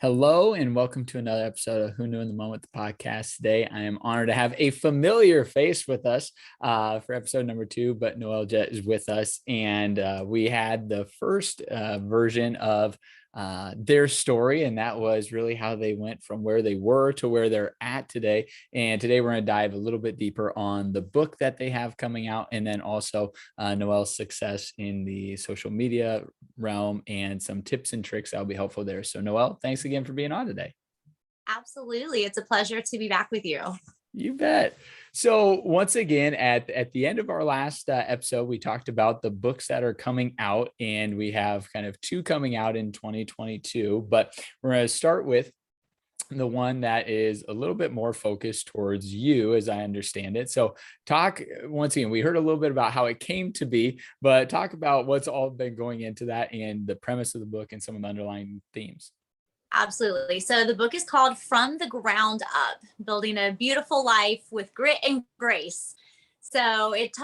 Hello and welcome to another episode of Who Knew in the Moment, the podcast. Today, I am honored to have a familiar face with us for episode number 2, but Noelle Jett is with us. And we had the first version of their story, and that was really how they went from where they were to where they're at today. And today we're going to dive a little bit deeper on the book that they have coming out, and then also Noelle's success in the social media realm and some tips and tricks that will be helpful there. So Noelle, thanks again for being on today. Absolutely. It's a pleasure to be back with you. You bet. So once again, at the end of our last episode, we talked about the books that are coming out, and we have kind of 2 coming out in 2022, but we're going to start with the one that is a little bit more focused towards you, as I understand it. So talk, once again, we heard a little bit about how it came to be, but talk about what's all been going into that and the premise of the book and some of the underlying themes. Absolutely. So the book is called From the Ground Up, Building a Beautiful Life with Grit and Grace. So it's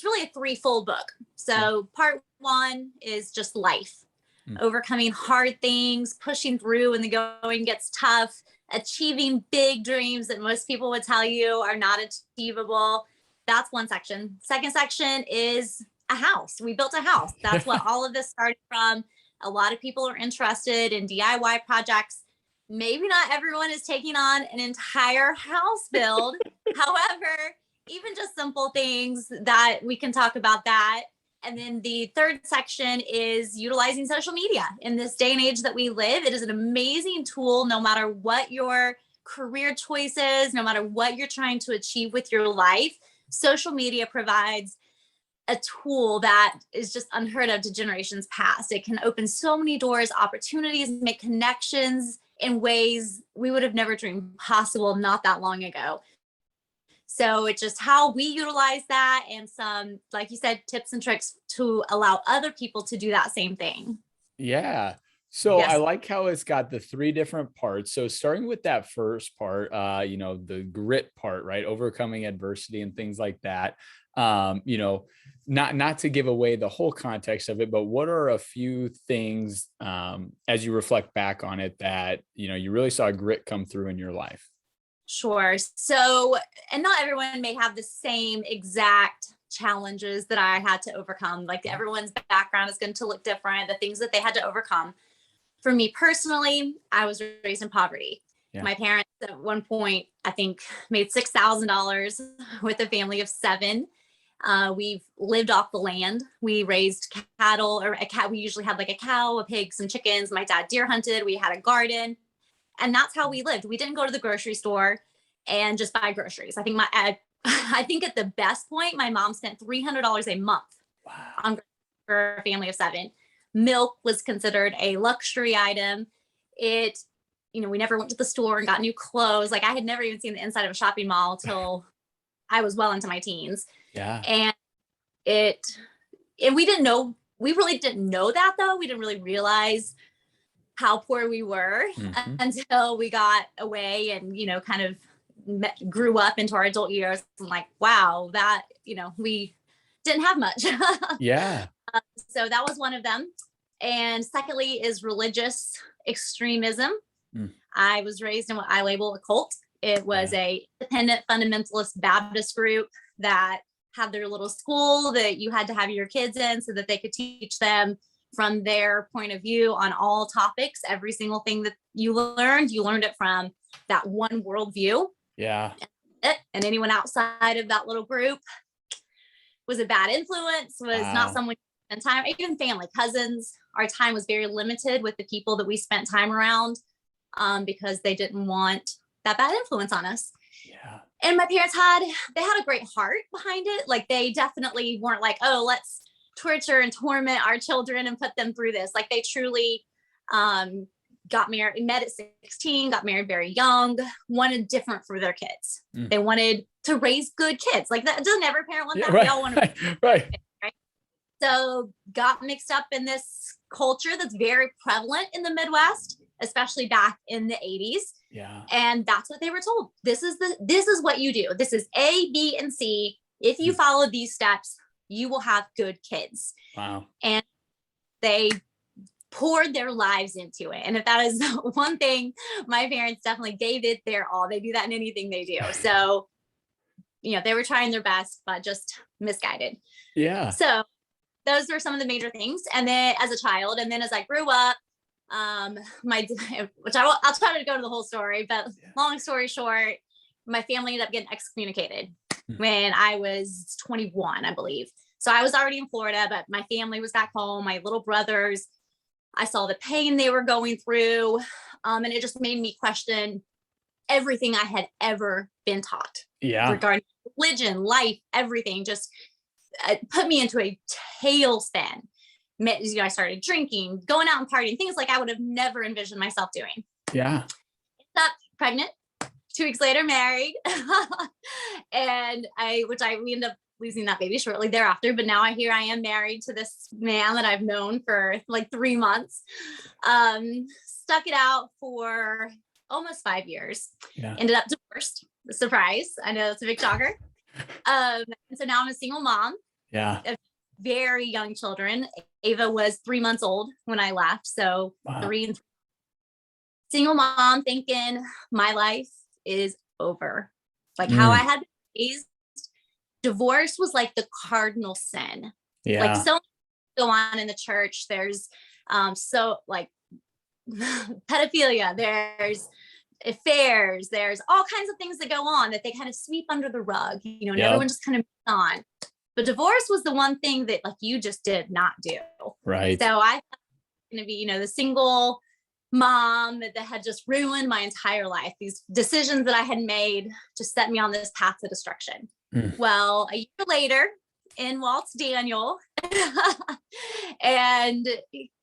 really a threefold book. So part 1 is just life, overcoming hard things, pushing through when the going gets tough, achieving big dreams that most people would tell you are not achievable. That's one section. Second section is a house. We built a house. That's what all of this started from. A lot of people are interested in DIY projects. Maybe not everyone is taking on an entire house build. However, even just simple things that we can talk about that. And then the third section is utilizing social media. In this day and age that we live, it is an amazing tool, no matter what your career choices, no matter what you're trying to achieve with your life. Social media provides a tool that is just unheard of to generations past. It can open so many doors, opportunities, make connections in ways we would have never dreamed possible not that long ago. So it's just how we utilize that, and some, like you said, tips and tricks to allow other people to do that same thing. Yeah. So Yes. I like how it's got the 3 different parts. So starting with that first part, the grit part, right? Overcoming adversity and things like that. Not to give away the whole context of it, but what are a few things as you reflect back on it that, you really saw grit come through in your life? Sure. So, and not everyone may have the same exact challenges that I had to overcome. Like everyone's background is going to look different, the things that they had to overcome. For me personally, I was raised in poverty. Yeah. My parents at one point, I think, made $6,000 with a family of 7. We've lived off the land. We raised cattle, or a cat. We usually had like a cow, a pig, some chickens. My dad deer hunted. We had a garden, and that's how we lived. We didn't go to the grocery store and just buy groceries. I think at the best point, my mom spent $300 a month on for a family of 7. Milk was considered a luxury item. We never went to the store and got new clothes. Like I had never even seen the inside of a shopping mall till I was well into my teens. Yeah. And we really didn't know that though. We didn't really realize how poor we were until we got away and, kind of grew up into our adult years. I'm like, wow, that, we didn't have much. Yeah. So that was one of them. And secondly is religious extremism. I was raised in what I label a cult. It was a independent fundamentalist Baptist group that had their little school that you had to have your kids in so that they could teach them from their point of view on all topics. Every single thing that you learned it from that one worldview. Yeah. And anyone outside of that little group was a bad influence, was not someone you spend time, even family, cousins. Our time was very limited with the people that we spent time around because they didn't want that bad influence on us. Yeah. And my parents had a great heart behind it. Like they definitely weren't like, oh, let's torture and torment our children and put them through this. Like they truly got married, met at 16, got married very young, wanted different for their kids. They wanted to raise good kids. Like that, doesn't every parent want that? Right, we all want to right. Right. So got mixed up in this culture that's very prevalent in the Midwest, especially back in the 80s. Yeah. And that's what they were told. This is what you do. This is A, B, and C. If you follow these steps, you will have good kids. Wow. And they poured their lives into it. And if that is one thing, my parents definitely gave it their all. They do that in anything they do. So, they were trying their best, but just misguided. Yeah. So those were some of the major things. And then as a child, and then as I grew up, I'll try to go to the whole story, but long story short, my family ended up getting excommunicated when I was 21, I believe. So I was already in Florida, but my family was back home, my little brothers. I saw the pain they were going through. And it just made me question everything I had ever been taught regarding religion, life, everything. Just put me into a tailspin. I started drinking, going out and partying, things like I would have never envisioned myself doing. Yeah. Up pregnant, 2 weeks later, married. And we ended up losing that baby shortly thereafter. But now I am married to this man that I've known for like 3 months. Stuck it out for almost 5 years. Yeah. Ended up divorced. Surprise. I know it's a big shocker. So now I'm a single mom. Yeah. Of very young children. Ava was 3 months old when I left. So wow. 3 and 3. Single mom thinking my life is over. Like how I had been raised, divorce was like the cardinal sin. Yeah. Like so much go on in the church. There's so like pedophilia, there's affairs, there's all kinds of things that go on that they kind of sweep under the rug, and everyone just kind of moves on. But divorce was the one thing that like you just did not do. Right. So I thought I was going to be, the single mom that had just ruined my entire life. These decisions that I had made just set me on this path to destruction. Well, a year later, in waltzed Daniel, and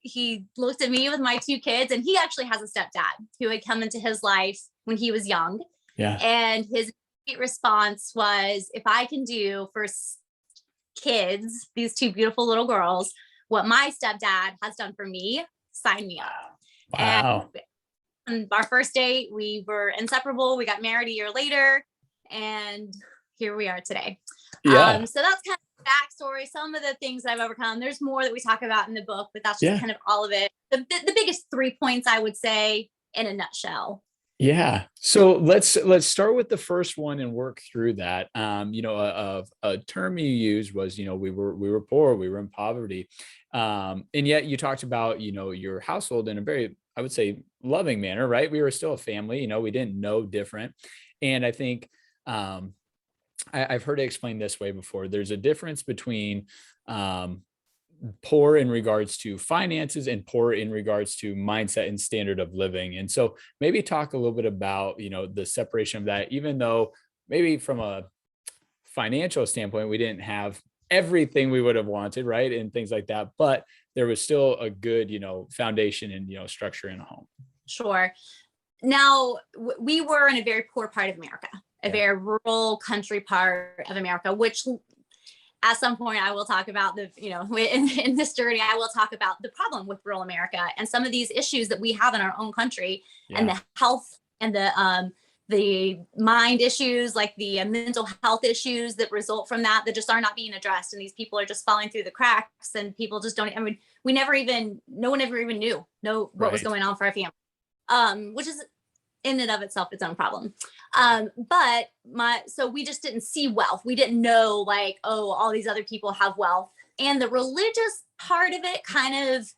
he looked at me with my 2 kids, and he actually has a stepdad who had come into his life when he was young. Yeah. And his response was, if I can do for kids, these 2 beautiful little girls, what my stepdad has done for me, sign me up. Wow. And our first date, we were inseparable. We got married a year later, and here we are today. Yeah. So that's kind of backstory, some of the things I've overcome. There's more that we talk about in the book, but that's just kind of all of it. The biggest 3 points, I would say, in a nutshell. Yeah. So let's start with the first one and work through that. A term you used was, we were poor, we were in poverty. And yet you talked about, your household in a very, I would say, loving manner, right? We were still a family, we didn't know different. And I think, I've heard it explained this way before. There's a difference between, poor in regards to finances and poor in regards to mindset and standard of living. And so maybe talk a little bit about, the separation of that, even though maybe from a financial standpoint, we didn't have everything we would have wanted, right? And things like that, but there was still a good, foundation and, structure in a home. Sure. Now we were in a very poor part of America, a very rural country part of America, which at some point I will talk about in this journey, I will talk about the problem with rural America and some of these issues that we have in our own country and the health and the mind issues, like the mental health issues that result from that just are not being addressed. And these people are just falling through the cracks, and people just don't, no one ever even knew what was going on for our family, which is in and of itself its own problem. So we just didn't see wealth. We didn't know all these other people have wealth, and the religious part of it kind of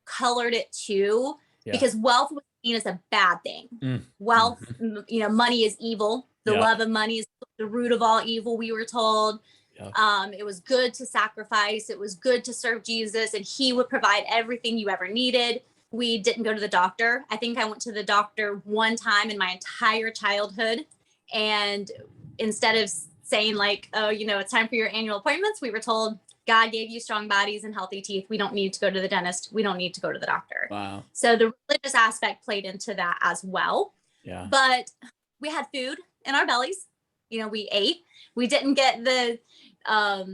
colored it too, because wealth was seen as a bad thing. Wealth, money is evil. The love of money is the root of all evil, we were told. It was good to sacrifice. It was good to serve Jesus, and he would provide everything you ever needed. We didn't go to the doctor. I think I went to the doctor one time in my entire childhood. And instead of saying it's time for your annual appointments, we were told, God gave you strong bodies and healthy teeth. We don't need to go to the dentist. We don't need to go to the doctor. Wow. So the religious aspect played into that as well. Yeah. But we had food in our bellies. We ate. We didn't get I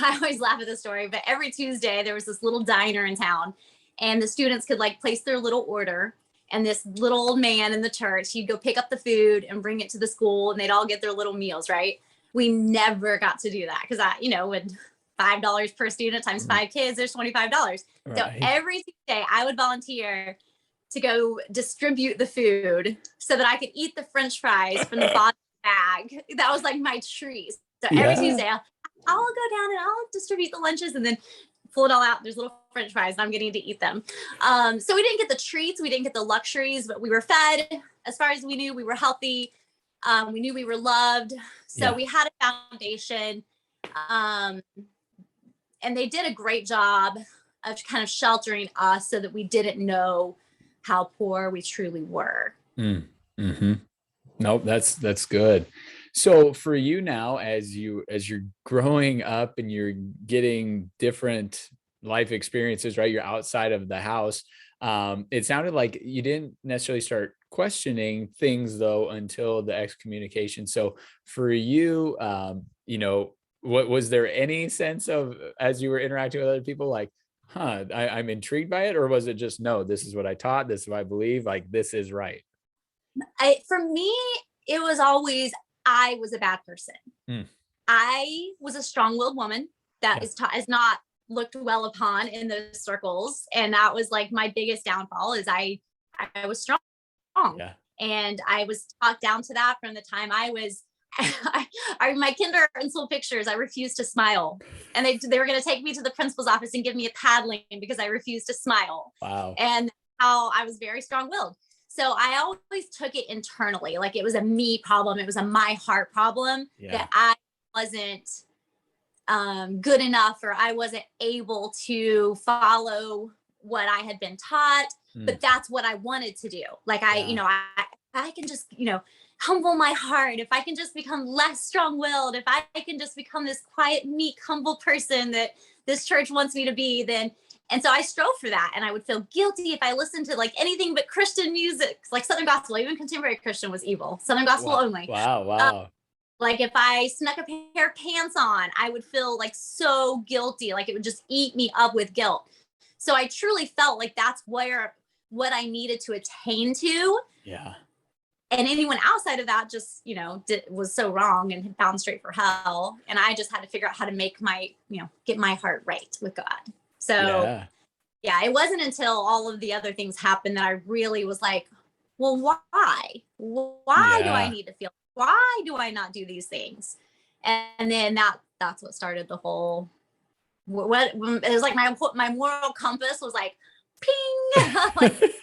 always laugh at this story, but every Tuesday there was this little diner in town, and the students could place their little order, and this little old man in the church, he'd go pick up the food and bring it to the school, and they'd all get their little meals, right? We never got to do that because when $5 per student times 5 kids, there's $25. Right. So every Tuesday I would volunteer to go distribute the food so that I could eat the French fries from the bottom bag. That was like my treat. So every Tuesday I'll go down and I'll distribute the lunches and then pull it all out. There's little French fries and I'm getting to eat them. So we didn't get the treats, we didn't get the luxuries, but we were fed. As far as we knew, we were healthy. We knew we were loved. So we had a foundation. And they did a great job of kind of sheltering us so that we didn't know how poor we truly were. Mm-hmm. Nope, that's good. So for you now, as you're growing up and you're getting different life experiences, right? You're outside of the house. It sounded like you didn't necessarily start questioning things though until the excommunication. So for you, what was there any sense of, as you were interacting with other people, like, I'm intrigued by it, or was it just, no, this is what I taught, this is what I believe, like this is right? For me, it was always, I was a bad person. I was a strong-willed woman that is not looked well upon in those circles. And that was like my biggest downfall, is I was strong. And I was talked down to that from the time I was, my kindergarten school pictures, I refused to smile. And they were going to take me to the principal's office and give me a paddling because I refused to smile. Wow. And how I was very strong-willed. So I always took it internally, like it was a me problem. It was a my heart problem, that I wasn't good enough, or I wasn't able to follow what I had been taught, but that's what I wanted to do. Like I can just, humble my heart. If I can just become less strong-willed, if I can just become this quiet, meek, humble person that this church wants me to be, then. And so I strove for that. And I would feel guilty if I listened to like anything but Christian music, like Southern gospel. Even contemporary Christian was evil. Southern gospel only. Wow. Like if I snuck a pair of pants on, I would feel like so guilty. Like it would just eat me up with guilt. So I truly felt like that's what I needed to attain to. Yeah. And anyone outside of that just, was so wrong and had bound straight for hell. And I just had to figure out how to make get my heart right with God. So it wasn't until all of the other things happened that I really was like, well, why? Why do I need to feel? Why do I not do these things? And then that's what started the whole, it was like my moral compass was like, ping, like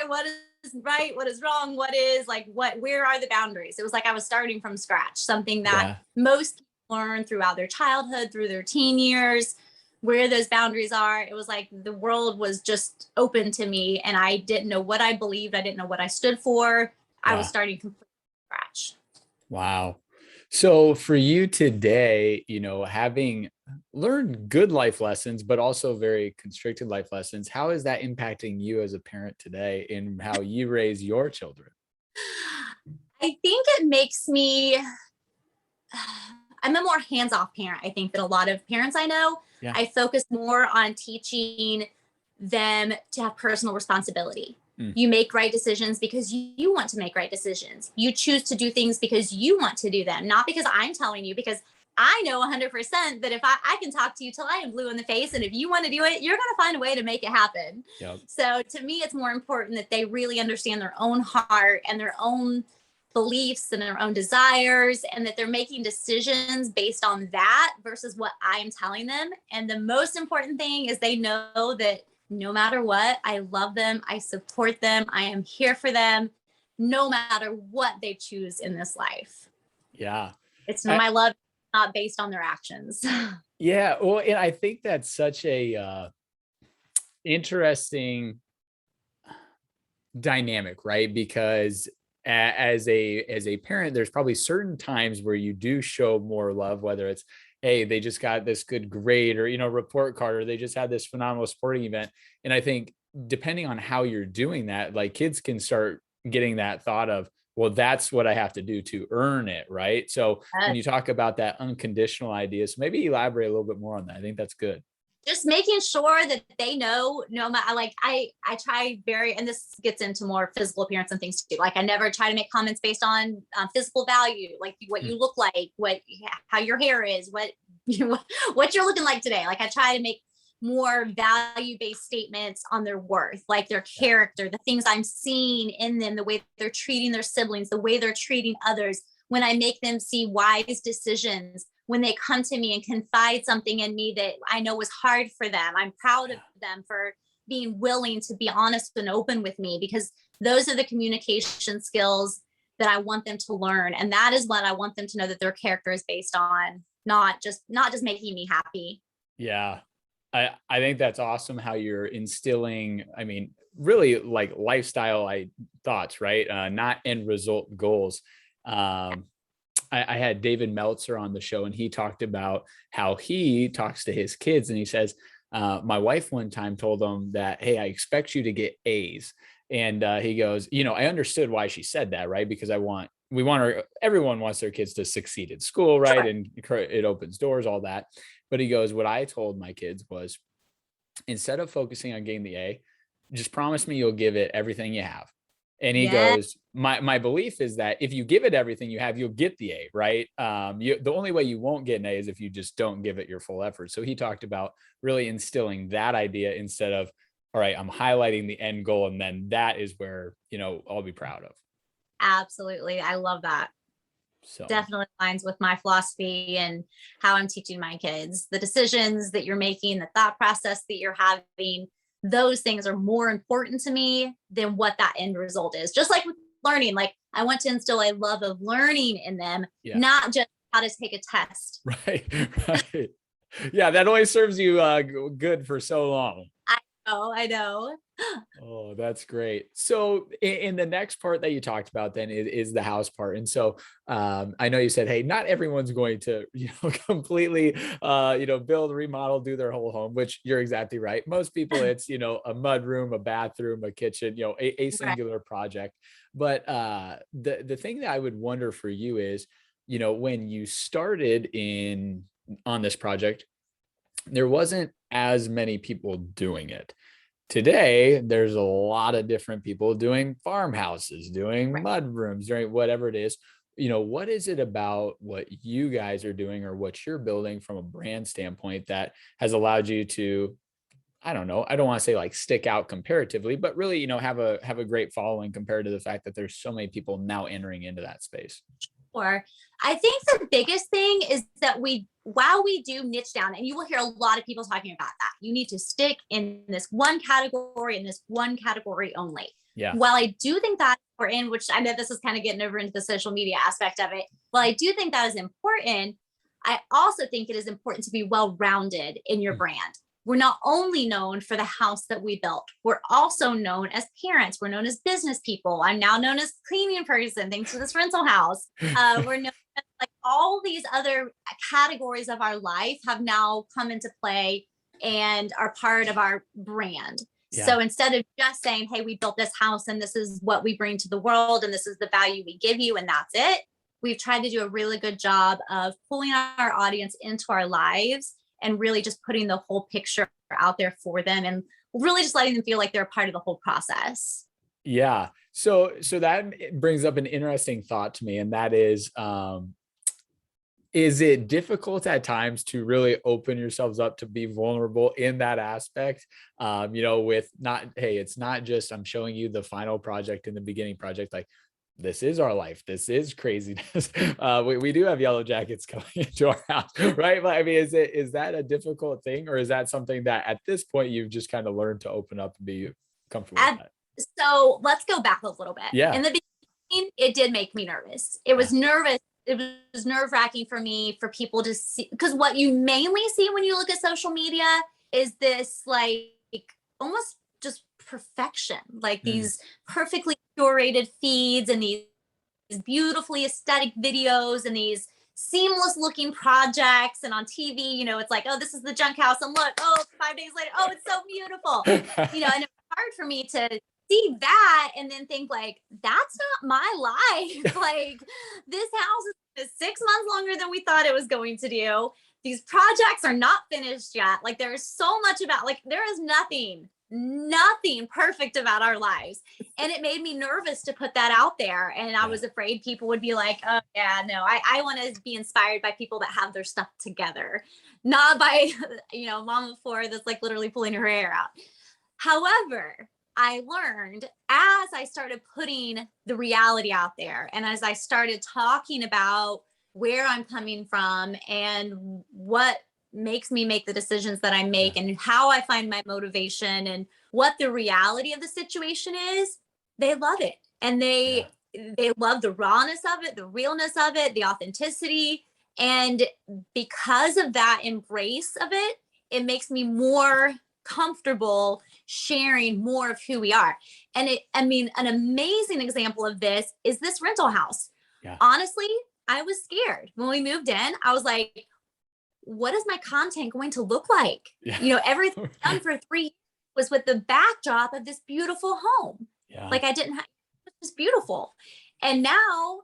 what is right? What is wrong? Where are the boundaries? It was like I was starting from scratch, something that most people learn throughout their childhood, through their teen years, where those boundaries are. It was like the world was just open to me and I didn't know what I believed. I didn't know what I stood for. I was starting completely from scratch. Wow. So for you today, having learned good life lessons, but also very constricted life lessons, how is that impacting you as a parent today in how you raise your children? I think it makes me, I'm a more hands-off parent, I think, than a lot of parents I know. Yeah. I focus more on teaching them to have personal responsibility. You make right decisions because you want to make right decisions. You choose to do things because you want to do them, not because I'm telling you, because I know 100% that if I can talk to you till I am blue in the face, and if you want to do it, you're going to find a way to make it happen. Yep. So to me, it's more important that they really understand their own heart and their own beliefs and their own desires, and that they're making decisions based on that versus what I'm telling them. And the most important thing is they know that no matter what, I love them, I support them, I am here for them, no matter what they choose in this life. Yeah. It's my love not based on their actions. Yeah. Well, and I think that's such a interesting dynamic, right? Because as a parent, there's probably certain times where you do show more love, whether it's, hey, they just got this good grade, or, report card, or they just had this phenomenal sporting event. And I think depending on how you're doing that, like kids can start getting that thought of, well, that's what I have to do to earn it. Right. So when you talk about that unconditional idea, so maybe elaborate a little bit more on that. I think that's good. Just making sure that they know, no matter, like I try and this gets into more physical appearance and things too. Like I never try to make comments based on physical value, like what you look like, how your hair is, what what you're looking like today. Like I try to make more value-based statements on their worth, like their character, the things I'm seeing in them, the way they're treating their siblings, the way they're treating others. When I make them see wise decisions, when they come to me and confide something in me that I know was hard for them, I'm proud of them for being willing to be honest and open with me, because those are the communication skills that I want them to learn. And that is what I want them to know that their character is based on, not just making me happy. Yeah. I think that's awesome how you're instilling, I mean, really like lifestyle thoughts, right? Not end result goals. I had David Meltzer on the show, and he talked about how he talks to his kids, and he says, my wife one time told him that, hey, I expect you to get A's. And he goes, I understood why she said that, right? Because everyone wants their kids to succeed in school, right? Sure. And it opens doors, all that. But he goes, what I told my kids was, instead of focusing on getting the A, just promise me you'll give it everything you have. And he goes, my belief is that if you give it everything you have, you'll get the A, right? The only way you won't get an A is if you just don't give it your full effort. So he talked about really instilling that idea instead of, all right, I'm highlighting the end goal, and then that is where, I'll be proud of. Absolutely. I love that. So definitely aligns with my philosophy and how I'm teaching my kids. The decisions that you're making, the thought process that you're having, those things are more important to me than what that end result is. Just like with learning, like I want to instill a love of learning in them, not just how to take a test. Right. Yeah, that always serves you good for so long. I know. Oh, that's great. So in the next part that you talked about then is the house part. And so I know you said, hey, not everyone's going to, completely, build, remodel, do their whole home, which you're exactly right. Most people, it's, a mud room, a bathroom, a kitchen, a singular project. But the thing that I would wonder for you is, when you started on this project, there wasn't as many people doing it. Today, there's a lot of different people doing farmhouses, doing mud rooms, doing whatever it is. What is it about what you guys are doing or what you're building from a brand standpoint that has allowed you to, I don't know, I don't want to say like stick out comparatively, but really, have a great following compared to the fact that there's so many people now entering into that space? Or I think the biggest thing is that while we do niche down, and you will hear a lot of people talking about that, you need to stick in this one category, in this one category only. Yeah. While I do think that we're in, which I know this is kind of getting over into the social media aspect of it, while I do think that is important, I also think it is important to be well-rounded in your brand. We're not only known for the house that we built, we're also known as parents. We're known as business people. I'm now known as cleaning person, thanks to this rental house. We're known as, like, all these other categories of our life have now come into play and are part of our brand. Yeah. So instead of just saying, hey, we built this house and this is what we bring to the world and this is the value we give you and that's it, we've tried to do a really good job of pulling our audience into our lives and really just putting the whole picture out there for them and really just letting them feel like they're a part of the whole process. Yeah. So that brings up an interesting thought to me. And that is it difficult at times to really open yourselves up to be vulnerable in that aspect? With it's not just, I'm showing you the final project and the beginning project, like, this is our life. This is craziness. We do have yellow jackets coming into our house, right? But I mean, is that a difficult thing, or is that something that at this point you've just kind of learned to open up and be comfortable with that? So let's go back a little bit. Yeah. In the beginning, it did make me nervous. It was nerve-wracking for me, for people to see, because what you mainly see when you look at social media is this, like, almost just perfection, like these perfectly curated feeds and these beautifully aesthetic videos and these seamless looking projects. And on TV, it's like, oh, this is the junk house, and look, oh, 5 days later, oh, it's so beautiful. And it's hard for me to see that and then think, like, that's not my life. Like, this house is 6 months longer than we thought it was going to do. These projects are not finished yet. Like, there's so much about, like, there is nothing nothing perfect about our lives. And it made me nervous to put that out there. And I was afraid people would be like, oh yeah, no, I want to be inspired by people that have their stuff together, not by, mom of four that's like literally pulling her hair out. However, I learned as I started putting the reality out there and as I started talking about where I'm coming from and what makes me make the decisions that I make and how I find my motivation and what the reality of the situation is, they love it. And they love the rawness of it, the realness of it, the authenticity. And because of that embrace of it, it makes me more comfortable sharing more of who we are. And an amazing example of this is this rental house. Yeah. Honestly, I was scared when we moved in. I was like, what is my content going to look like? Yeah. Everything done for 3 years was with the backdrop of this beautiful home. Yeah. Like it was beautiful. And now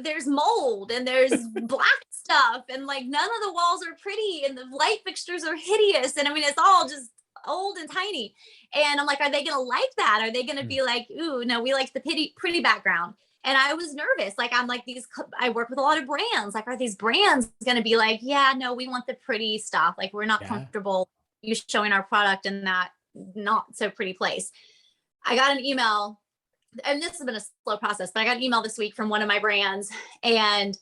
there's mold and there's black stuff and like none of the walls are pretty and the light fixtures are hideous. And it's all just old and tiny. And I'm like, are they going to like that? Are they going to be like, ooh, no, we like the pretty background. And I was nervous. Like, I'm like I work with a lot of brands. Like, are these brands going to be like, yeah, no, we want the pretty stuff. Like, we're not comfortable you showing our product in that not so pretty place. I got an email, and this has been a slow process, but I got an email this week from one of my brands, and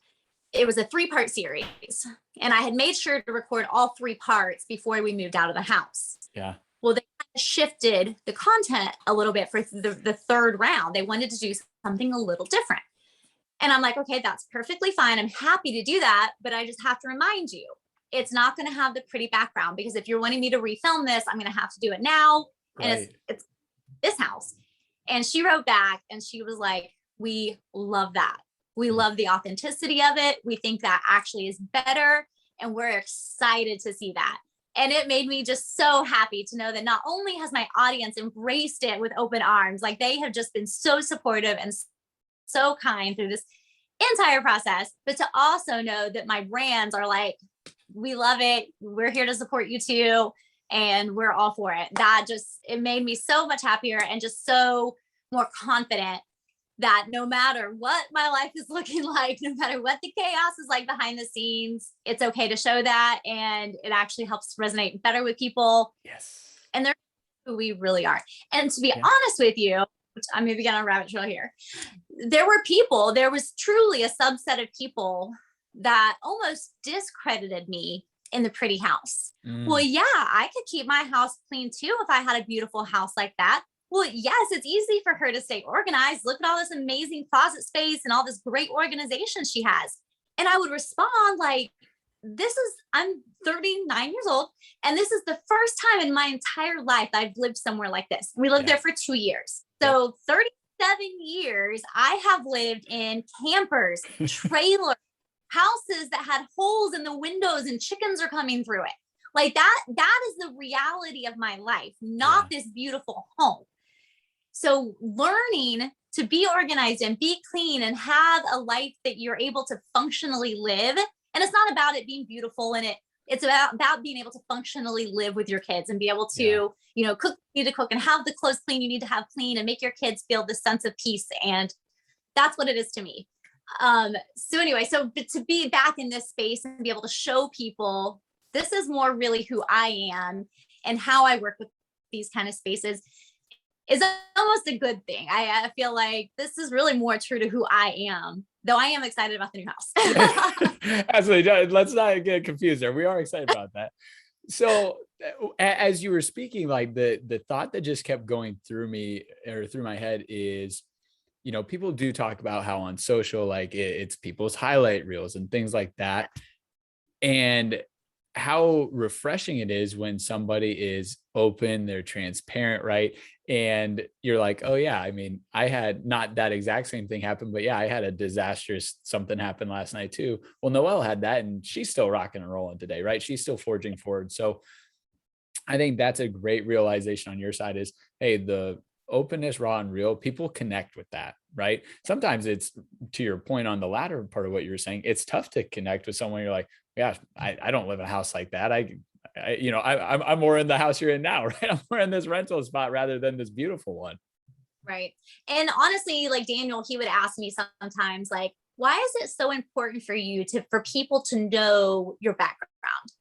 it was a 3-part series. And I had made sure to record all 3 parts before we moved out of the house. Yeah. Well, they kind of shifted the content a little bit for the 3rd round. They wanted to do something a little different. And I'm like, okay, that's perfectly fine. I'm happy to do that. But I just have to remind you, it's not going to have the pretty background, because if you're wanting me to refilm this, I'm going to have to do it now. And it's this house. And she wrote back and she was like, we love that. We love the authenticity of it. We think that actually is better. And we're excited to see that. And it made me just so happy to know that not only has my audience embraced it with open arms, like they have just been so supportive and so kind through this entire process, but to also know that my brands are like, we love it. We're here to support you too. And we're all for it. It made me so much happier and just so more confident that no matter what my life is looking like, no matter what the chaos is like behind the scenes, it's okay to show that. And it actually helps resonate better with people. Yes. And they're who we really are. And to be honest with you, I'm maybe getting on a rabbit trail here. There was truly a subset of people that almost discredited me in the pretty house. Well, yeah, I could keep my house clean too if I had a beautiful house like that. Well, yes, it's easy for her to stay organized. Look at all this amazing closet space and all this great organization she has. And I would respond like, I'm 39 years old, and this is the first time in my entire life I've lived somewhere like this. We lived there for 2 years. So 37 years, I have lived in campers, trailers, houses that had holes in the windows and chickens are coming through it. Like that is the reality of my life, not this beautiful home. So learning to be organized and be clean and have a life that you're able to functionally live. And it's not about it being beautiful and it's about being able to functionally live with your kids and be able to, cook, you need to cook and have the clothes clean, you need to have clean and make your kids feel this sense of peace. And that's what it is to me. So anyway, but to be back in this space and be able to show people this is more really who I am and how I work with these kind of spaces is almost a good thing. I feel like this is really more true to who I am, though I am excited about the new house. Absolutely. Let's not get confused there. We are excited about that. So as you were speaking, like the thought that just kept going through me or through my head is, people do talk about how on social, like it's people's highlight reels and things like that. And how refreshing it is when somebody is open, they're transparent, right? And you're like, oh yeah, I had not that exact same thing happen, but yeah, I had a disastrous something happen last night too. Well, Noelle had that and she's still rocking and rolling today, right? She's still forging forward. So I think that's a great realization on your side is, hey, the openness, raw and real, people connect with that, right? Sometimes it's, to your point on the latter part of what you're saying, it's tough to connect with someone. You're like, yeah, I don't live in a house like that. I'm more in the house you're in now, right? I'm more in this rental spot rather than this beautiful one. Right. And honestly, like Daniel, he would ask me sometimes, like, why is it so important for you for people to know your background?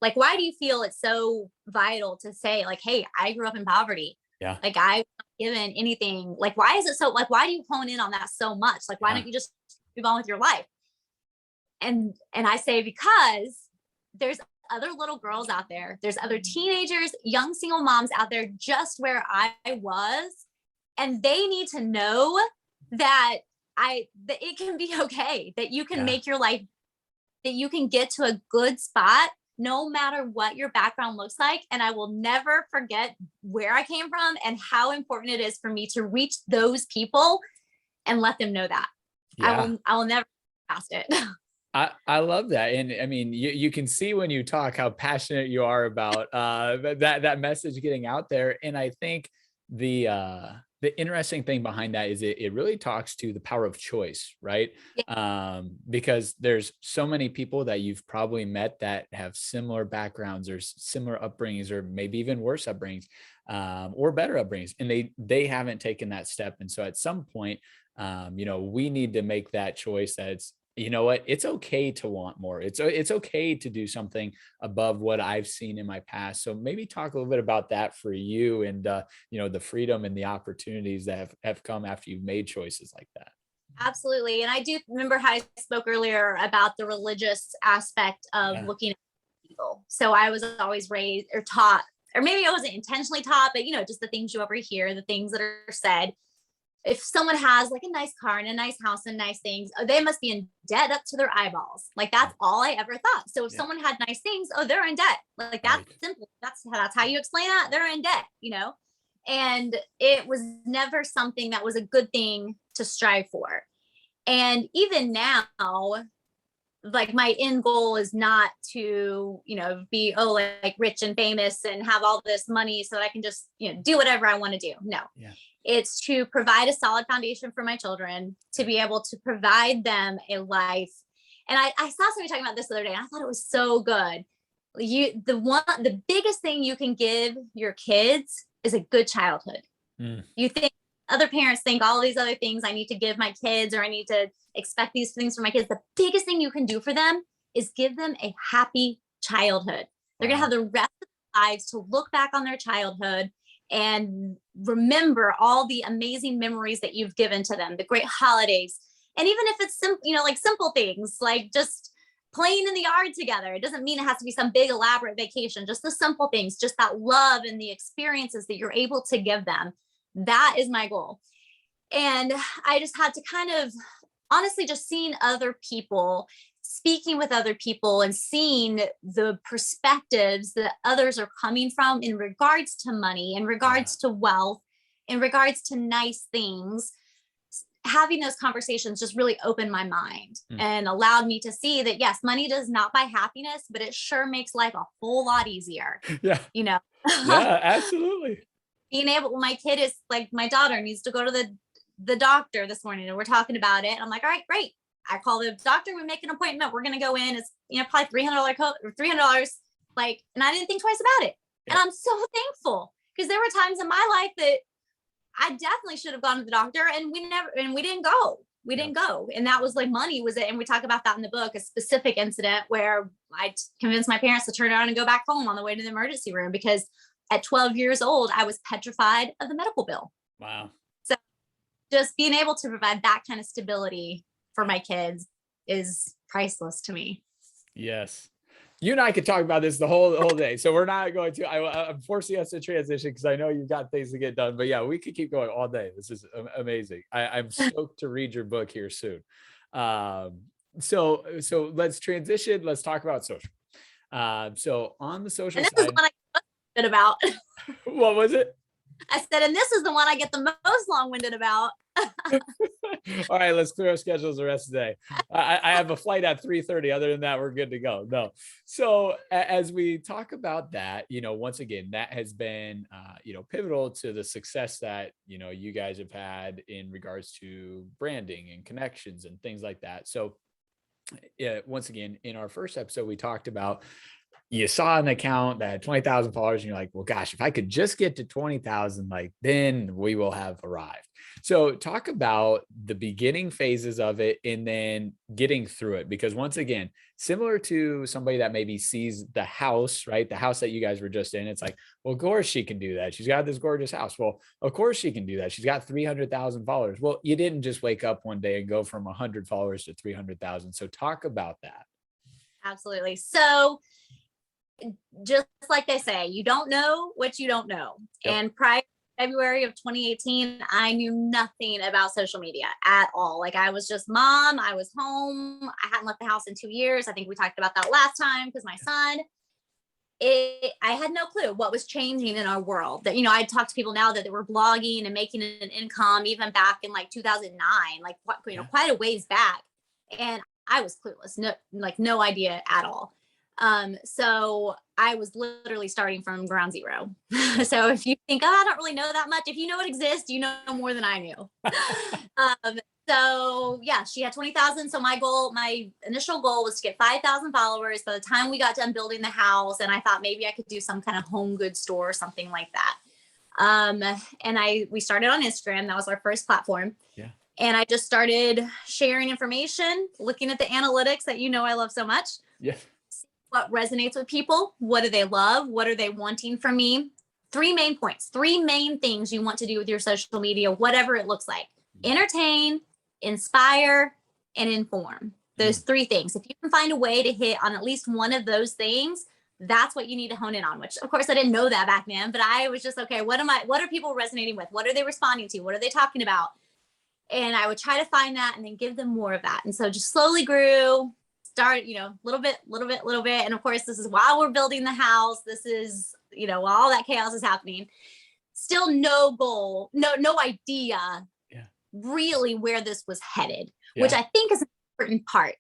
Like, why do you feel it's so vital to say, like, hey, I grew up in poverty. Yeah. Like, I wasn't given anything. Like, why is it so, like, why do you hone in on that so much? Like, why don't you just move on with your life? And I say, because there's other little girls out there. There's other teenagers, young single moms out there just where I was. And they need to know that it can be okay, that you can make your life, that you can get to a good spot no matter what your background looks like. And I will never forget where I came from and how important it is for me to reach those people and let them know that. I will never pass it. I love that. And I mean, you can see when you talk how passionate you are about that message getting out there. And I think the interesting thing behind that is it really talks to the power of choice, right? Because there's so many people that you've probably met that have similar backgrounds or similar upbringings, or maybe even worse upbringings, or better upbringings, and they haven't taken that step. And so at some point, we need to make that choice that it's, you know what, it's okay to want more. It's okay to do something above what I've seen in my past. So maybe talk a little bit about that for you, and the freedom and the opportunities that have come after you've made choices like that. Absolutely. And I do remember how I spoke earlier about the religious aspect of looking at people. So I was always raised or taught, or maybe I wasn't intentionally taught, but just the things you overhear, the things that are said. If someone has like a nice car and a nice house and nice things, they must be in debt up to their eyeballs. Like, that's all I ever thought. So if someone had nice things, they're in debt. Like, that's simple. That's how you explain that. They're in debt, and it was never something that was a good thing to strive for. And even now, like, my end goal is not to, be, like rich and famous and have all this money so that I can just, do whatever I want to do. No. It's to provide a solid foundation for my children, to be able to provide them a life. And I saw somebody talking about this the other day, and I thought it was so good. The biggest thing you can give your kids is a good childhood. You think other parents think all these other things I need to give my kids, or I need to expect these things from my kids. The biggest thing you can do for them is give them a happy childhood. They're going to have the rest of their lives to look back on their childhood and remember all the amazing memories that you've given to them, the great holidays. And even if it's simple, like simple things, like just playing in the yard together. It doesn't mean it has to be some big elaborate vacation, just the simple things, just that love and the experiences that you're able to give them. That is my goal. And I just had to kind of honestly just seeing other people, speaking with other people, and seeing the perspectives that others are coming from in regards to money, in regards to wealth, in regards to nice things. Having those conversations just really opened my mind and allowed me to see that, yes, money does not buy happiness, but it sure makes life a whole lot easier. Yeah, absolutely. Being able, my kid is like, my daughter needs to go to the doctor this morning, and we're talking about it. I'm like, all right, great. I call the doctor, we make an appointment. We're going to go in. It's, probably $300 or $300. Like, and I didn't think twice about it. And I'm so thankful, because there were times in my life that I definitely should have gone to the doctor, and we didn't go. We didn't go. And that was like, money was it. And we talk about that in the book, a specific incident where I convinced my parents to turn around and go back home on the way to the emergency room, because at 12 years old, I was petrified of the medical bill. Wow. So just being able to provide that kind of stability for my kids is priceless to me. Yes. You and I could talk about this the whole day. So we're not going to, I'm forcing us to transition because I know you've got things to get done, but yeah, we could keep going all day. This is amazing. I'm stoked to read your book here soon. So let's transition. Let's talk about social. So on the social and this side, is what I get about. What was it? I said, and this is the one I get the most long-winded about. All right, let's clear our schedules the rest of the day. I have a flight at 3:30. Other than that, we're good to go. No. So as we talk about that, once again, that has been, pivotal to the success that, you guys have had in regards to branding and connections and things like that. So once again, in our first episode, we talked about, you saw an account that had 20,000 followers and you're like, well, gosh, if I could just get to 20,000, like then we will have arrived. So talk about the beginning phases of it and then getting through it. Because once again, similar to somebody that maybe sees the house, right? The house that you guys were just in, it's like, well, of course she can do that. She's got this gorgeous house. Well, of course she can do that. She's got 300,000 followers. Well, you didn't just wake up one day and go from 100 followers to 300,000. So talk about that. Absolutely. So just like they say, you don't know what you don't know. Yep. And prior to February of 2018, I knew nothing about social media at all. Like I was just mom, I was home. I hadn't left the house in 2 years. I think we talked about that last time because my son, I had no clue what was changing in our world. That, I talk to people now that they were blogging and making an income even back in like 2009, like quite a ways back. And I was clueless, no idea at all. So I was literally starting from ground zero. So if you think, I don't really know that much, if you know it exists, you know more than I knew. So yeah, she had 20,000. So my initial goal was to get 5,000 followers by the time we got done building the house. And I thought maybe I could do some kind of home goods store or something like that. And we started on Instagram. That was our first platform. Yeah. And I just started sharing information, looking at the analytics that I love so much. Yeah. What resonates with people? What do they love? What are they wanting from me? 3 main points, 3 main things you want to do with your social media, whatever it looks like. Entertain, inspire, and inform. Those 3 things. If you can find a way to hit on at least one of those things, that's what you need to hone in on, which of course I didn't know that back then, but I was just, okay, what are people resonating with? What are they responding to? What are they talking about? And I would try to find that and then give them more of that. And so just slowly grew, start, little bit. And of course, this is while we're building the house. This is, while all that chaos is happening, still no goal, no idea really where this was headed, which I think is an important part.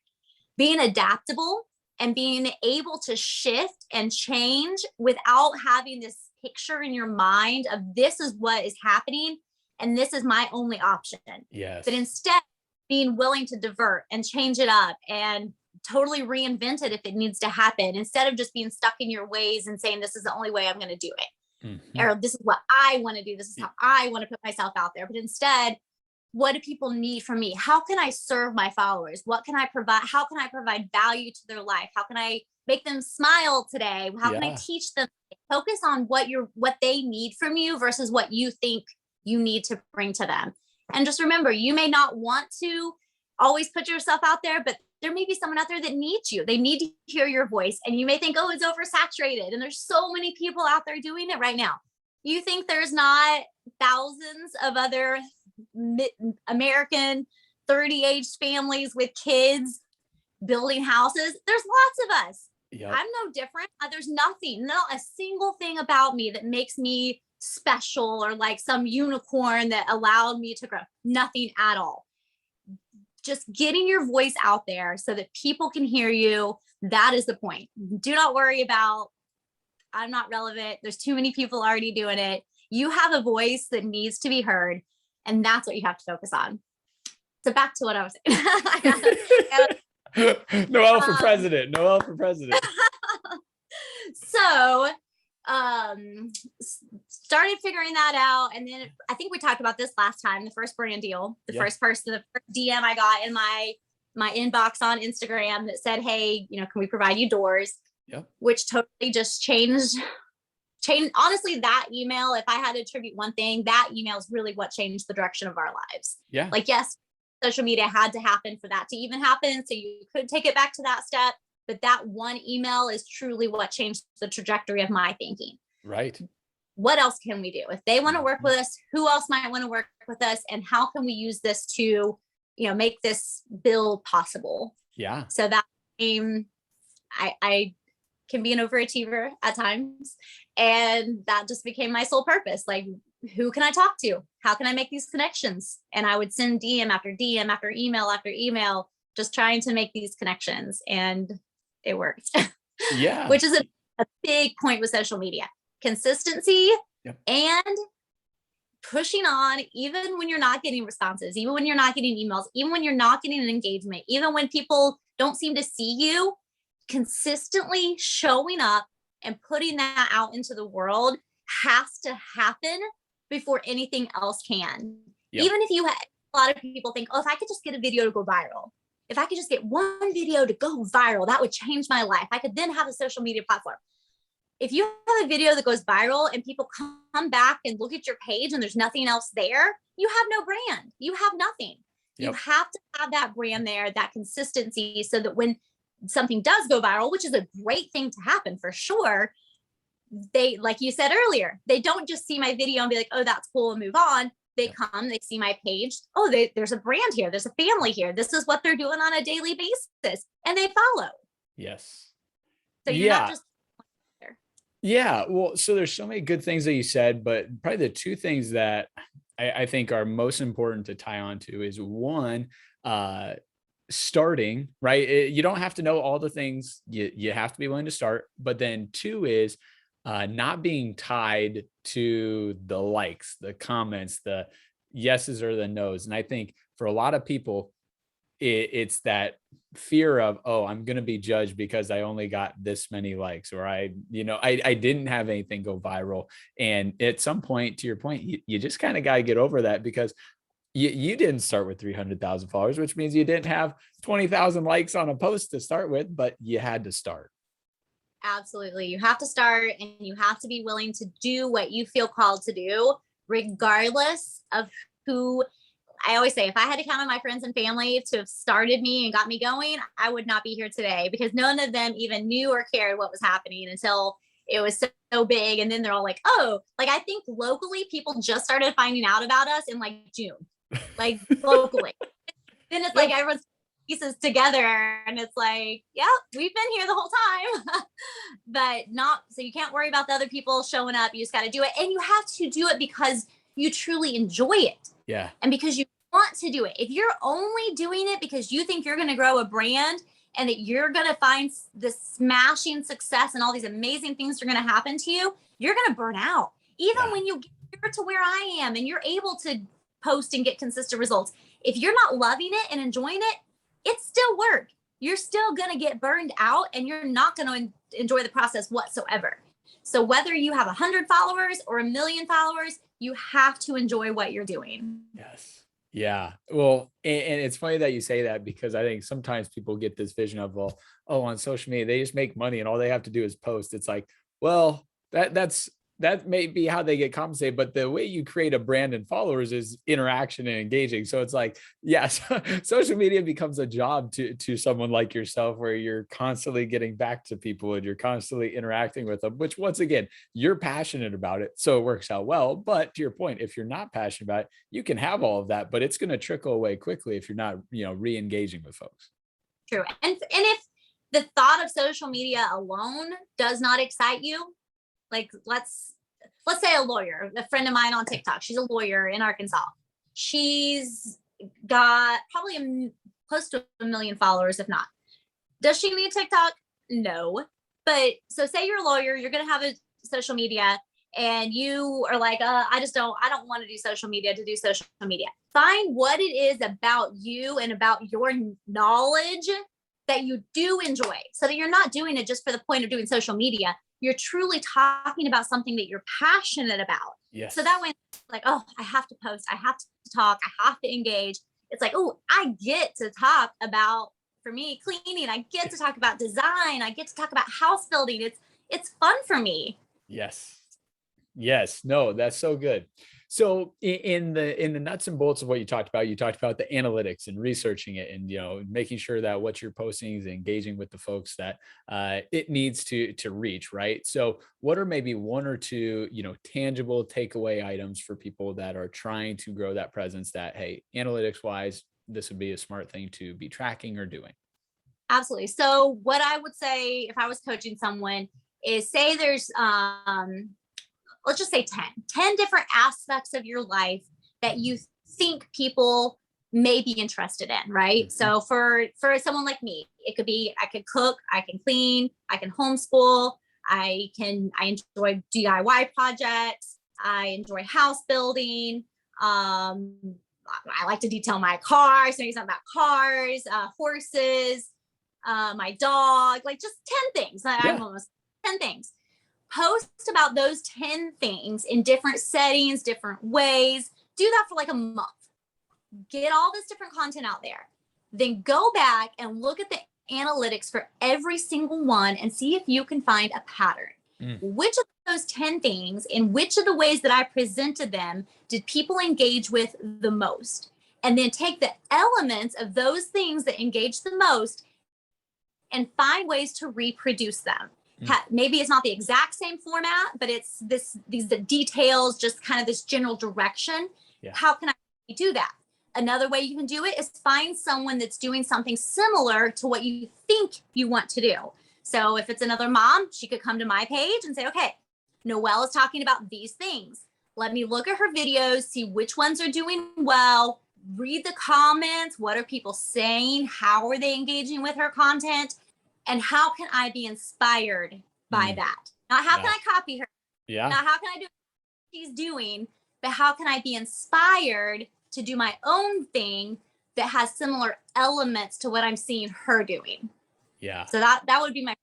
Being adaptable and being able to shift and change without having this picture in your mind of this is what is happening and this is my only option. Yes. But instead being willing to divert and change it up and totally reinvent it if it needs to happen, instead of just being stuck in your ways and saying, this is the only way I'm going to do it. Mm-hmm. Or this is what I want to do. This is how I want to put myself out there. But instead, what do people need from me? How can I serve my followers? What can I provide? How can I provide value to their life? How can I make them smile today? How can I teach them? Focus on what they need from you versus what you think you need to bring to them. And just remember, you may not want to always put yourself out there, but there may be someone out there that needs you. They need to hear your voice. And you may think, oh, it's oversaturated. And there's so many people out there doing it right now. You think there's not thousands of other American 30-age families with kids building houses? There's lots of us. Yep. I'm no different. There's nothing, not a single thing about me that makes me special or like some unicorn that allowed me to grow. Nothing at all. Just getting your voice out there so that people can hear you. That is the point. Do not worry about, I'm not relevant. There's too many people already doing it. You have a voice that needs to be heard. And that's what you have to focus on. So back to what I was saying. Noelle for president. Noelle for president. So started figuring that out. And then I think we talked about this last time, the first brand deal, the first person, the first DM I got in my inbox on Instagram that said, hey, can we provide you doors? Yep. Which totally just changed. Honestly, that email, if I had to attribute one thing, that email is really what changed the direction of our lives. Yeah. Like, yes, social media had to happen for that to even happen. So you could take it back to that step. But that one email is truly what changed the trajectory of my thinking. Right. What else can we do? If they want to work with us, who else might want to work with us? And how can we use this to, make this build possible? Yeah. So that I can be an overachiever at times. And that just became my sole purpose. Like, who can I talk to? How can I make these connections? And I would send DM after DM after email, just trying to make these connections. And it worked. Yeah. Which is a big point with social media. Consistency and pushing on, even when you're not getting responses, even when you're not getting emails, even when you're not getting an engagement, even when people don't seem to see you, consistently showing up and putting that out into the world has to happen before anything else can. Yep. Even if you have, a lot of people think, oh, if I could just get a video to go viral, if I could just get one video to go viral, that would change my life. I could then have a social media platform. If you have a video that goes viral and people come back and look at your page and there's nothing else there, you have no brand. You have nothing. Yep. You have to have that brand there, that consistency, so that when something does go viral, which is a great thing to happen for sure, they, like you said earlier, they don't just see my video and be like, oh, that's cool, and move on. They come, they see my page. Oh, there's a brand here. There's a family here. This is what they're doing on a daily basis. And they follow. Yes. So you're not just. Yeah. Well, so there's so many good things that you said, but probably the two things that I think are most important to tie on to is one, starting, right? You don't have to know all the things. You have to be willing to start. But then two is not being tied to the likes, the comments, the yeses or the nos. And I think for a lot of people, it's that fear of, oh, I'm going to be judged because I only got this many likes, or I didn't have anything go viral. And at some point, to your point, you just kind of got to get over that, because you didn't start with 300,000 followers, which means you didn't have 20,000 likes on a post to start with, but you had to start. Absolutely. You have to start, and you have to be willing to do what you feel called to do, regardless of who. I always say, if I had to count on my friends and family to have started me and got me going, I would not be here today, because none of them even knew or cared what was happening until it was so big. And then they're all like, oh, like, I think locally people just started finding out about us in like June, like locally. Then it's like everyone's pieces together, and it's like, yeah, we've been here the whole time. But not, so you can't worry about the other people showing up. You just got to do it. And you have to do it because you truly enjoy it. Yeah. And because you want to do it. If you're only doing it because you think you're going to grow a brand and that you're going to find this smashing success and all these amazing things are going to happen to you, you're going to burn out. Even when you get to where I am and you're able to post and get consistent results, if you're not loving it and enjoying it, it's still work. You're still going to get burned out, and you're not going to enjoy the process whatsoever. So whether you have 100 followers or 1 million followers, you have to enjoy what you're doing. Yes. Yeah. Well, and it's funny that you say that, because I think sometimes people get this vision of, well, oh, on social media, they just make money and all they have to do is post. It's like, well, that may be how they get compensated, but the way you create a brand and followers is interaction and engaging. So it's like, yes, social media becomes a job to someone like yourself, where you're constantly getting back to people and you're constantly interacting with them, which, once again, you're passionate about it, so it works out well. But to your point, if you're not passionate about it, you can have all of that, but it's going to trickle away quickly if you're not, re-engaging with folks. True. And if the thought of social media alone does not excite you, like, let's say a lawyer, a friend of mine on TikTok, she's a lawyer in Arkansas. She's got probably close to 1 million followers, if not. Does she need TikTok? No. But so say you're a lawyer, you're going to have a social media, and you are like, I don't want to do social media to do social media. Find what it is about you and about your knowledge that you do enjoy, so that you're not doing it just for the point of doing social media. You're truly talking about something that you're passionate about. Yes. So that way, like, oh, I have to post, I have to talk, I have to engage. It's like, oh, I get to talk about, for me, cleaning. I get to talk about design. I get to talk about house building. It's fun for me. Yes. No, that's so good. So in the nuts and bolts of what you talked about the analytics and researching it, and making sure that what you're posting is engaging with the folks that it needs to reach, right? So what are maybe one or two tangible takeaway items for people that are trying to grow that presence, that, hey, analytics wise, this would be a smart thing to be tracking or doing? Absolutely. So what I would say if I was coaching someone is, say there's let's just say 10 different aspects of your life that you think people may be interested in, right? Mm-hmm. So for someone like me, it could be, I could cook, I can clean, I can homeschool, I enjoy DIY projects, I enjoy house building, I like to detail my car, so something about cars, horses, my dog, like just 10 things. I'm almost 10 things. Post about those 10 things in different settings, different ways. Do that for like a month. Get all this different content out there. Then go back and look at the analytics for every single one and see if you can find a pattern. Which of those 10 things, in which of the ways that I presented them, did people engage with the most? And then take the elements of those things that engage the most and find ways to reproduce them. Maybe it's not the exact same format, but it's these details, just kind of this general direction. How can I do that? Another way you can do it is find someone that's doing something similar to what you think you want to do. So if it's another mom, she could come to my page and say, okay, Noelle is talking about these things. Let me look at her videos, see which ones are doing well, read the comments. What are people saying? How are they engaging with her content? And how can I be inspired by that? Not how can I copy her? Not how can I do what she's doing, but how can I be inspired to do my own thing that has similar elements to what I'm seeing her doing? So that would be my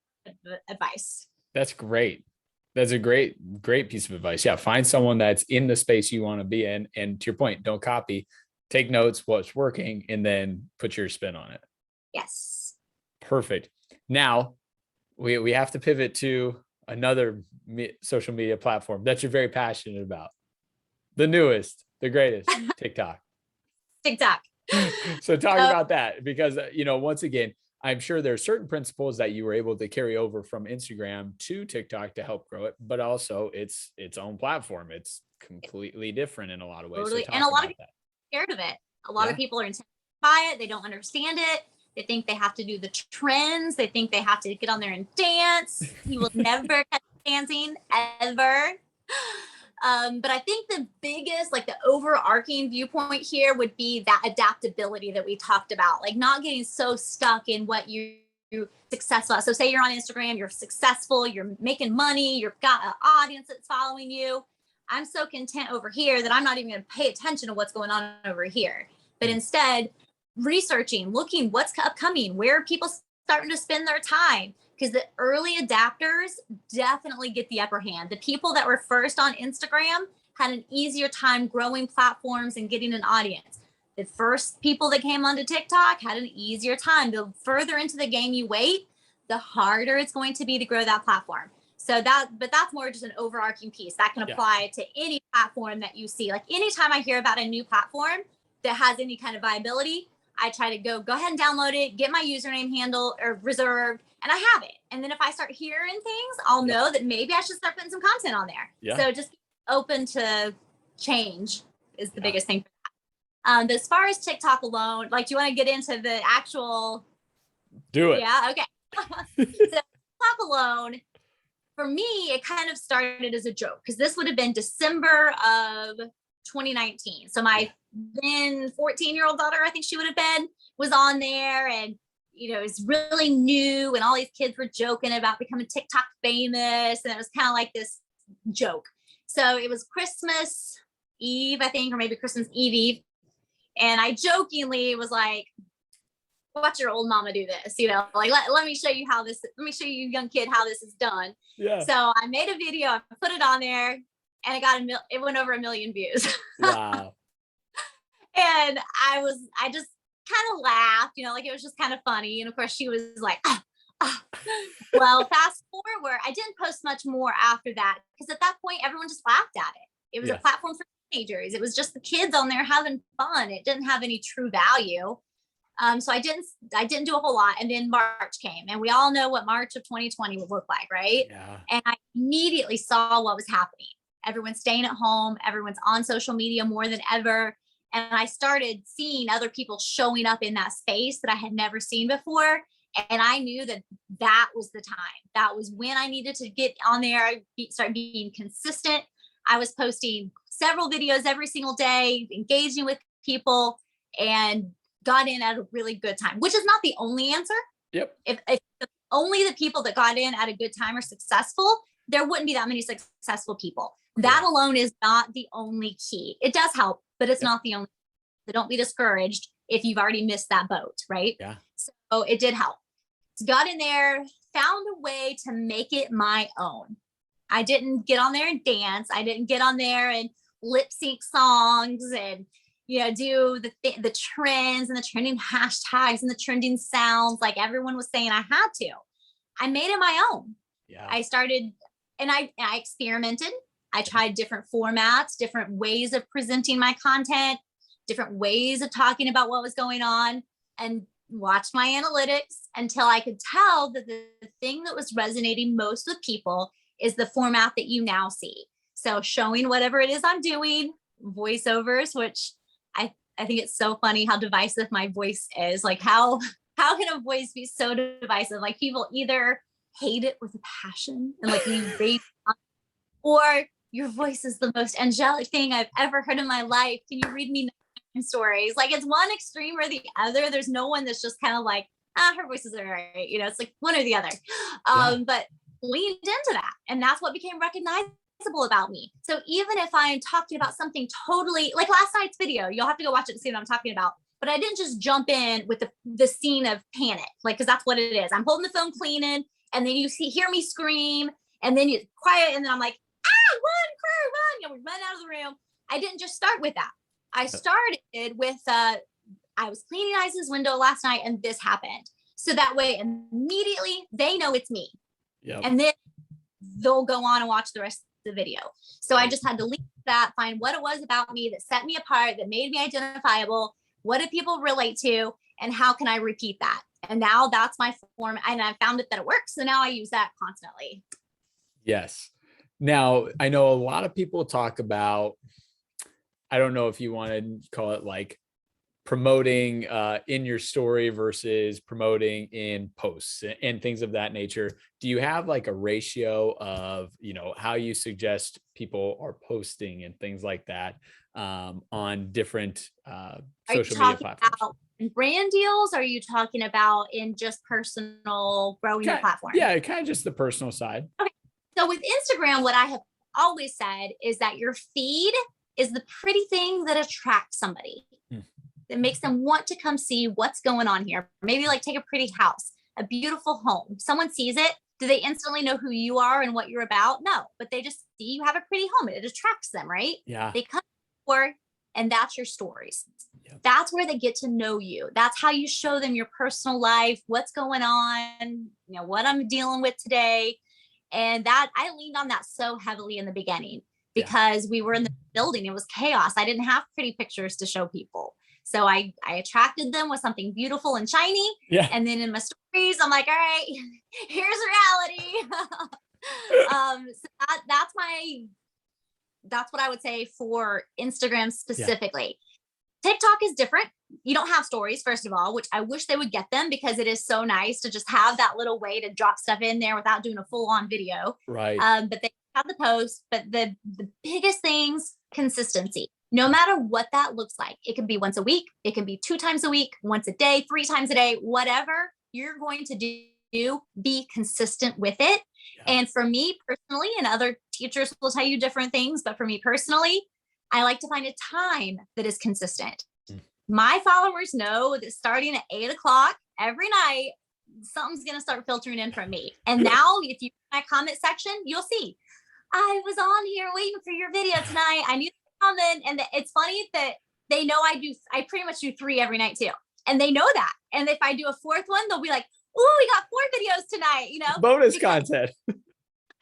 advice. That's great. That's a great piece of advice. Find someone that's in the space you want to be in. And to your point, don't copy, take notes, what's working, and then put your spin on it. Yes. Perfect. Now we have to pivot to another social media platform that you're very passionate about. The newest, the greatest, TikTok. So talk about that, because, once again, I'm sure there are certain principles that you were able to carry over from Instagram to TikTok to help grow it, but also it's its own platform. It's completely different in a lot of ways. Totally. And a lot of people are scared of it. A lot of people are intimidated by it. They don't understand it. They think they have to do the trends. They think they have to get on there and dance. You will never catch dancing ever. But I think the biggest, like the overarching viewpoint here would be that adaptability that we talked about, like not getting so stuck in what you're successful at. So say you're on Instagram, you're successful, you're making money, you've got an audience that's following you. I'm so content over here that I'm not even going to pay attention to what's going on over here. But instead, researching, looking what's upcoming, where are people starting to spend their time? Because the early adapters definitely get the upper hand. The people that were first on Instagram had an easier time growing platforms and getting an audience. The first people that came onto TikTok had an easier time. The further into the game you wait, the harder it's going to be to grow that platform. So that's more just an overarching piece that can apply to any platform that you see. Like anytime I hear about a new platform that has any kind of viability, I try to go ahead and download it, get my username handle or reserved, and I have it. And then if I start hearing things, I'll know that maybe I should start putting some content on there. So just be open to change is the biggest thing. But as far as TikTok alone, like, do you want to get into the actual? Do it. Yeah. Okay. So TikTok alone, for me, it kind of started as a joke because this would have been December of 2019. So my then 14-year-old daughter, I think she would have been, was on there, and it's really new, and all these kids were joking about becoming TikTok famous, and it was kind of like this joke. So it was Christmas Eve, I think, or maybe Christmas Eve, and I jokingly was like, watch your old mama do this, like let me show you young kid how this is done. So I made a video, I put it on there, and it went over 1 million views. Wow. And I just kind of laughed, like it was just kind of funny. And of course she was like, Well, fast forward, I didn't post much more after that because at that point everyone just laughed at it. It was a platform for teenagers. It was just the kids on there having fun. It didn't have any true value. So I didn't do a whole lot. And then March came, and we all know what March of 2020 would look like, right? And I immediately saw what was happening. Everyone's staying at home. Everyone's on social media more than ever. And I started seeing other people showing up in that space that I had never seen before. And I knew that was the time. That was when I needed to get on there, start being consistent. I was posting several videos every single day, engaging with people, and got in at a really good time, which is not the only answer. If only the people that got in at a good time are successful, there wouldn't be that many successful people. That alone is not the only key. It does help, but it's not the only. So don't be discouraged if you've already missed that boat, right? So it did help. got in there, found a way to make it my own. I didn't get on there and dance. I didn't get on there and lip sync songs and, do the trends and the trending hashtags and the trending sounds like everyone was saying I had to. I made it my own. Yeah. I started and I experimented. I tried different formats, different ways of presenting my content, different ways of talking about what was going on, and watched my analytics until I could tell that the thing that was resonating most with people is the format that you now see. So showing whatever it is I'm doing, voiceovers, which I think it's so funny how divisive my voice is. Like how can a voice be so divisive? Like people either hate it with a passion and like you rate, or your voice is the most angelic thing I've ever heard in my life. Can you read me stories? Like it's one extreme or the other. There's no one that's just kind of like, her voice is all right. It's like one or the other. But leaned into that. And that's what became recognizable about me. So even if I'm talking about something totally like last night's video, you'll have to go watch it to see what I'm talking about. But I didn't just jump in with the scene of panic, like, cause that's what it is. I'm holding the phone cleaning and then you hear me scream and then you quiet. And then I'm like, run, crew, run. We run out of the room. I didn't just start with that. I started with, I was cleaning Isaac's window last night and this happened. So that way immediately they know it's me. Yep. And then they'll go on and watch the rest of the video. So I just had to leave that, find what it was about me that set me apart, that made me identifiable. What do people relate to? And how can I repeat that? And now that's my form. And I found that it works. So now I use that constantly. Yes. Now, I know a lot of people talk about, I don't know if you want to call it like promoting in your story versus promoting in posts and things of that nature. Do you have like a ratio of, how you suggest people are posting and things like that on different social media platforms? About brand deals? Or are you talking about in just personal growing your platform? Yeah, kind of just the personal side. Okay. So with Instagram, what I have always said is that your feed is the pretty thing that attracts somebody. That makes them want to come see what's going on here. Maybe like take a pretty house, a beautiful home. Someone sees it. Do they instantly know who you are and what you're about? No, but they just see you have a pretty home. It attracts them, right? Yeah. They come for, and that's your stories. Yep. That's where they get to know you. That's how you show them your personal life, what's going on, what I'm dealing with today. And that I leaned on that so heavily in the beginning because we were in the building. It was chaos. I didn't have pretty pictures to show people. So I attracted them with something beautiful and shiny. Yeah. And then in my stories, I'm like, all right, here's reality. So that's what I would say for Instagram specifically. Yeah. TikTok is different. You don't have stories, first of all, which I wish they would get them because it is so nice to just have that little way to drop stuff in there without doing a full on video. Right. But they have the post, but the biggest things, consistency. No matter what that looks like, it can be once a week, it can be 2 times a week, once a day, 3 times a day, whatever you're going to do, be consistent with it. Yeah. And for me personally, and other teachers will tell you different things, but for me personally, I like to find a time that is consistent. My followers know that starting at 8:00 every night, something's going to start filtering in from me. And now if you my comment section, you'll see, I was on here waiting for your video tonight. I knew comment. And it's funny that they know I pretty much do 3 every night too. And they know that. And if I do a 4th one, they'll be like, oh, we got 4 videos tonight, bonus content.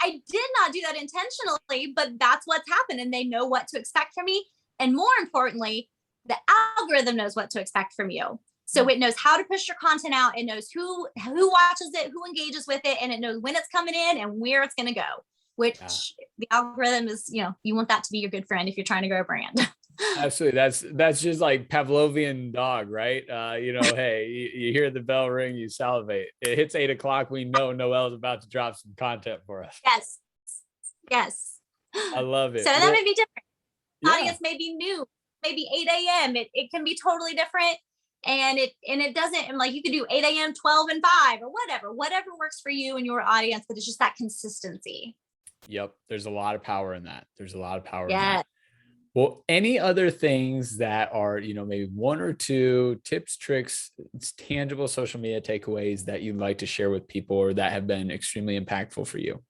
I did not do that intentionally, but that's what's happened. And they know what to expect from me. And more importantly, the algorithm knows what to expect from you. So it knows how to push your content out. It knows who watches it, who engages with it, and it knows when it's coming in and where it's going to go. Which the algorithm is, you want that to be your good friend if you're trying to grow a brand. Absolutely. That's just like Pavlovian dog, right? Hey, you hear the bell ring, you salivate. It hits 8:00. We know Noelle's about to drop some content for us. Yes. I love it. So that may be different. Audience may be new, maybe 8 a.m. It can be totally different. And it doesn't, and like you could do 8 a.m., 12 and 5 or whatever works for you and your audience, but it's just that consistency. Yep. There's a lot of power in that. In that. Well, any other things that are, maybe one or two tips, tricks, tangible social media takeaways that you'd like to share with people or that have been extremely impactful for you?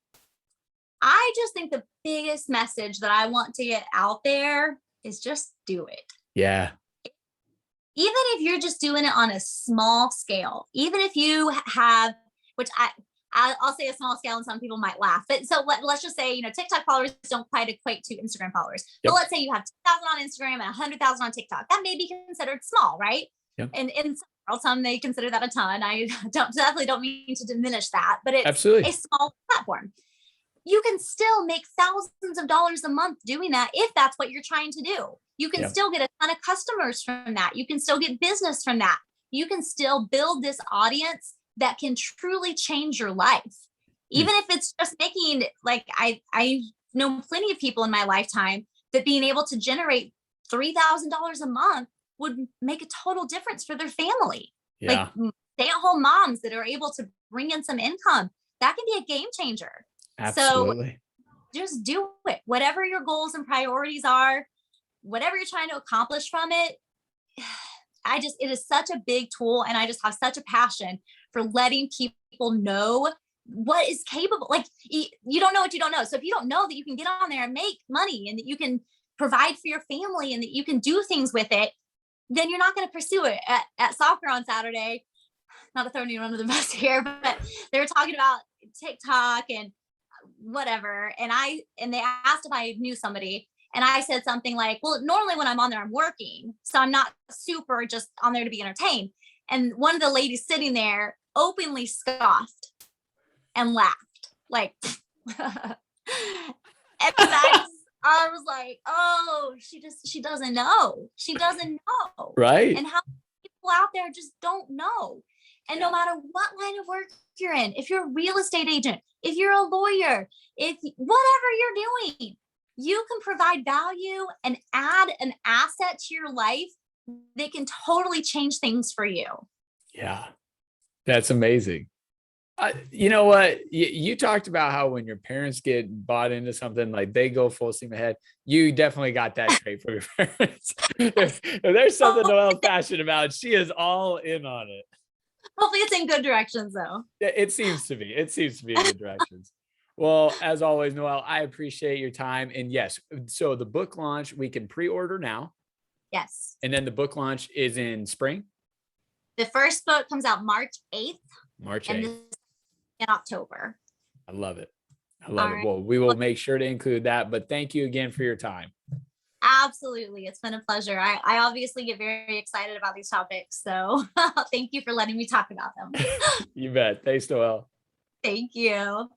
I just think the biggest message that I want to get out there is just do it. Yeah. Even if you're just doing it on a small scale, even if you have, which I'll say a small scale and some people might laugh, but so let's just say, TikTok followers don't quite equate to Instagram followers. Yep. But let's say you have 2,000 on Instagram and 100,000 on TikTok. That may be considered small, right? Yep. And in some they consider that a ton. I definitely don't mean to diminish that, but it's Absolutely a small platform. You can still make thousands of dollars a month doing that if that's what you're trying to do. You can still get a ton of customers from that. You can still get business from that. You can still build this audience that can truly change your life. Even if it's just making, like, I know plenty of people in my lifetime that being able to generate $3,000 a month would make a total difference for their family. Yeah. Like stay-at-home moms that are able to bring in some income, that can be a game changer. Absolutely. So just do it. Whatever your goals and priorities are, whatever you're trying to accomplish from it, it is such a big tool. And I just have such a passion for letting people know what is capable. Like you don't know what you don't know. So if you don't know that you can get on there and make money and that you can provide for your family and that you can do things with it, then you're not going to pursue it. At soccer on Saturday, not to throw anyone under the bus here, but they were talking about TikTok and whatever. And they asked if I knew somebody. And I said something like, well, normally when I'm on there, I'm working. So I'm not super just on there to be entertained. And one of the ladies sitting there openly scoffed and laughed. Like, and I was like, oh, she doesn't know. She doesn't know. Right. And how people out there just don't know. And no matter what line of work you're in, if you're a real estate agent, if you're a lawyer, if whatever you're doing, you can provide value and add an asset to your life that can totally change things for you. Yeah. That's amazing. You know what? You talked about how when your parents get bought into something, like they go full steam ahead. You definitely got that trait from your parents. if there's something Noelle's passionate about, she is all in on it. Hopefully it's in good directions though. It seems to be. It seems to be in good directions. Well, as always, Noelle, I appreciate your time. And yes, so the book launch, we can pre-order now. Yes. And then the book launch is in spring. The first book comes out March 8th. March 8th. And in October. I love it. I love it. Well, we will make sure to include that, but thank you again for your time. Absolutely. It's been a pleasure. I obviously get very excited about these topics. So thank you for letting me talk about them. You bet. Thanks, Noelle. Thank you.